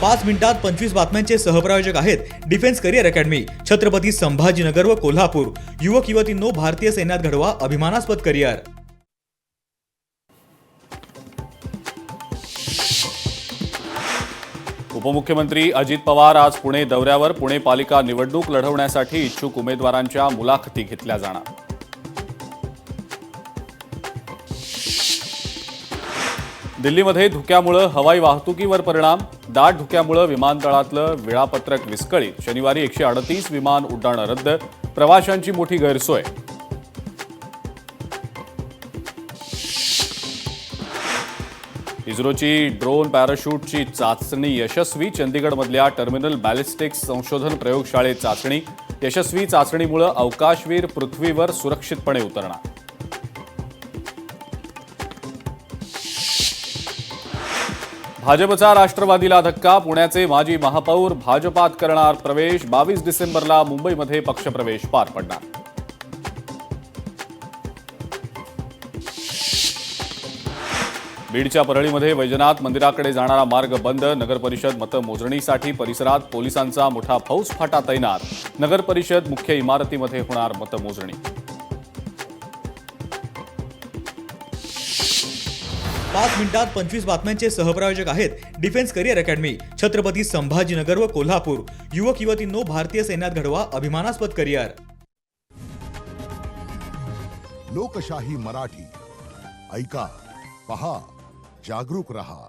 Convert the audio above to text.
5 मिनिटात 25 बातम्यांचे सहप्रायोजक आहेत defence career academy, Chhatrapati Sambhajinagar व कोल्हापूर। युवक युवतींनो, भारतीय सैन्यात घडवा अभिमानास्पद करिअर। उपमुख्यमंत्री अजित पवार आज पुणे दौऱ्यावर। पुणे पालिका निवडणूक लढवण्यासाठी इच्छुक उमेदवारांच्या मुलाखती घेतल्या जाणार। दिल्लीमध्ये धुक्यामुळे हवाई वाहतुकीवर परिणाम। दाट धुक्यामुळे विमानतळातलं वेळापत्रक विस्कळीत। शनिवारी 138 विमान उड्डाणं रद्द। प्रवाशांची मोठी गैरसोय। इस्रोची ड्रोन पॅराशूटची चाचणी यशस्वी। चंदीगडमधल्या टर्मिनल बॅलिस्टिक्स संशोधन प्रयोगशाळेत चाचणी यशस्वी। चाचणीमुळे अवकाशवीर पृथ्वीवर सुरक्षितपणे उतरणार। भाजपचा राष्ट्रवादीला धक्का। पुण्याचे माजी महापौर भाजपात करणार प्रवेश। 22 डिसेंबरला मुंबईमध्ये पक्षप्रवेश पार पडणार। बीडच्या परळीमध्ये वैजनाथ मंदिराकडे जाणारा मार्ग बंद। नगरपरिषद मतमोजणीसाठी परिसरात पोलिसांचा मोठा फौजफाटा तैनात। नगरपरिषद मुख्य इमारतीमध्ये होणार मतमोजणी। 5 मिनिटात 25 बातम्यांचे सहप्रायोजक आहेत defence career academy, Chhatrapati Sambhajinagar व कोल्हापूर। युवक युवतींनो, भारतीय सैन्यात घडवा अभिमानास्पद करिअर। लोकशाही मराठी ऐका, पहा, जागरूक रहा।